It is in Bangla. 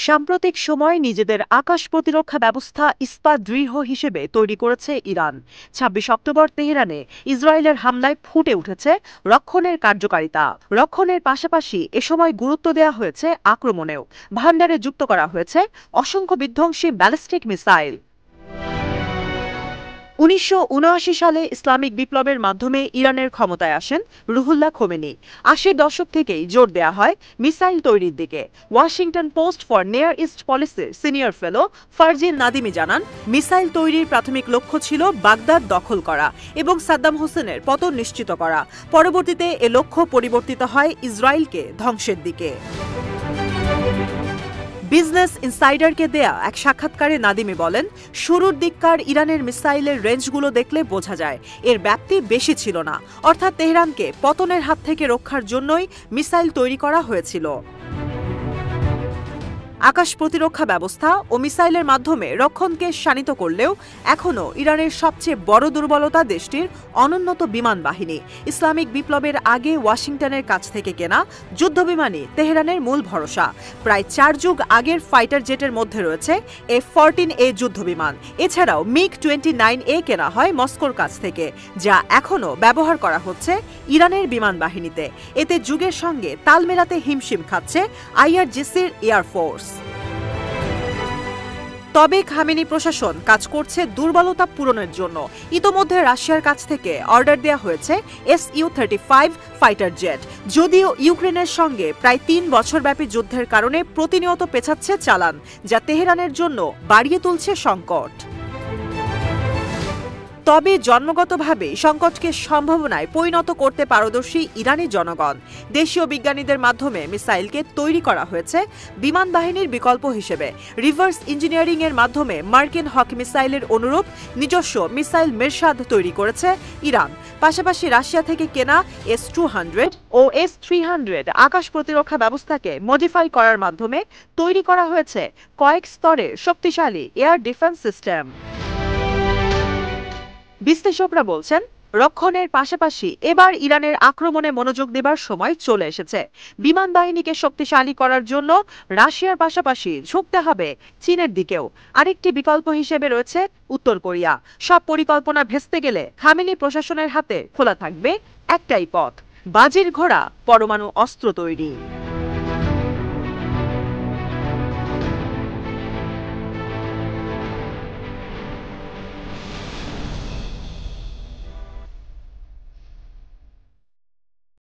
সাম্প্রতিক সময়ে নিজেদের আকাশ প্রতিরক্ষা ব্যবস্থা ইস্পাত দৃঢ় হিসেবে তৈরি করেছে ইরান। ২৬ অক্টোবর তেহরানে ইসরায়েলের হামলায় ফুটে উঠেছে রক্ষণের কার্যকারিতা। রক্ষণের পাশাপাশি এ সময় গুরুত্ব দেওয়া হয়েছে আক্রমণেও। ভান্ডারে যুক্ত করা হয়েছে অসংখ্য বিধ্বংসী ব্যালিস্টিক মিসাইল। ১৯৭৯ সালে ইসলামিক বিপ্লবের মাধ্যমে ইরানের ক্ষমতায় আসেন রুহুল্লাহ খোমেনি। ৮০-এর দশক থেকেই জোর দেওয়া হয় মিসাইল তৈরির দিকে। Washington post for near east পলিসির সিনিয়র ফেলো ফারজিন নাদিমি জানান, মিসাইল তৈরির প্রাথমিক লক্ষ্য ছিল বাগদাদ দখল করা এবং সাদ্দাম হোসেনের পতন নিশ্চিত করা। পরবর্তীতে এ লক্ষ্য পরিবর্তিত হয় ইসরায়েলকে ধ্বংসের দিকে। বিজনেস ইনসাইডারকে দেয়া এক সাক্ষাৎকারে নাদিমি বলেন, শুরুর দিককার ইরানের মিসাইলের রেঞ্জগুলো দেখলে বোঝা যায় এর ব্যাপ্তি বেশি ছিল না, অর্থাৎ তেহরানকে পতনের হাত থেকে রক্ষার জন্যই মিসাইল তৈরি করা হয়েছিল। আকাশ প্রতিরক্ষা ব্যবস্থা ও মিসাইলের মাধ্যমে রক্ষণকে শানিত করলেও এখনও ইরানের সবচেয়ে বড় দুর্বলতা দেশটির অনুন্নত বিমান বাহিনী। ইসলামিক বিপ্লবের আগে ওয়াশিংটনের কাছ থেকে কেনা যুদ্ধবিমানই তেহরানের মূল ভরসা। প্রায় ৪ যুগ আগের ফাইটার জেটের মধ্যে রয়েছে F-14A যুদ্ধবিমান। এছাড়াও MiG-29A কেনা হয় মস্কোর কাছ থেকে, যা এখনও ব্যবহার করা হচ্ছে ইরানের বিমান বাহিনীতে। এতে যুগের সঙ্গে তাল মেলাতে হিমশিম খাচ্ছে IRGCর এয়ারফোর্স। তবে খামেনি প্রশাসন কাজ করছে দুর্বলতা পূরণের জন্য। ইতোমধ্যে রাশিয়ার কাছ থেকে অর্ডার দেওয়া হয়েছে Su-35 ফাইটার জেট। যদিও ইউক্রেনের সঙ্গে প্রায় ৩ বছরব্যাপী যুদ্ধের কারণে প্রতিনিয়ত পেছাচ্ছে চালান, যা তেহরানের জন্য বাড়িয়ে তুলছে সংকট। তবে জন্মগতভাবে সংকটকে সম্ভাবনায় পরিণত করতে পারদর্শী ইরানি জনগণ। দেশীয় বিজ্ঞানীদের মাধ্যমে মিসাইলকে তৈরি করা হয়েছে বিমান বাহিনীর বিকল্প হিসেবে। রিভার্স ইঞ্জিনিয়ারিং এর মাধ্যমে মার্কিন হক মিসাইলের অনুরূপ নিজস্ব মিসাইল মেরসাদ তৈরি করেছে ইরান। পাশাপাশি রাশিয়া থেকে কেনা S-200 ও S-300 আকাশ প্রতিরক্ষা ব্যবস্থাকে মডিফাই করার মাধ্যমে তৈরি করা হয়েছে কয়েক স্তরের শক্তিশালী এয়ার ডিফেন্স সিস্টেম। বিশ্লেষকরা বলছেন, রক্ষণের পাশাপাশি এবার ইরানের আক্রমণে মনোযোগ দেবার সময় চলে এসেছে। বিমান বাহিনীকে শক্তিশালী করার জন্য রাশিয়ার পাশাপাশি ঝুঁকতে হবে চীনের দিকেও। আরেকটি বিকল্প হিসেবে রয়েছে উত্তর কোরিয়া। সব পরিকল্পনা ভেস্তে গেলে খামেনি প্রশাসনের হাতে খোলা থাকবে একটাই পথ, বাজির ঘোড়া পরমাণু অস্ত্র তৈরি।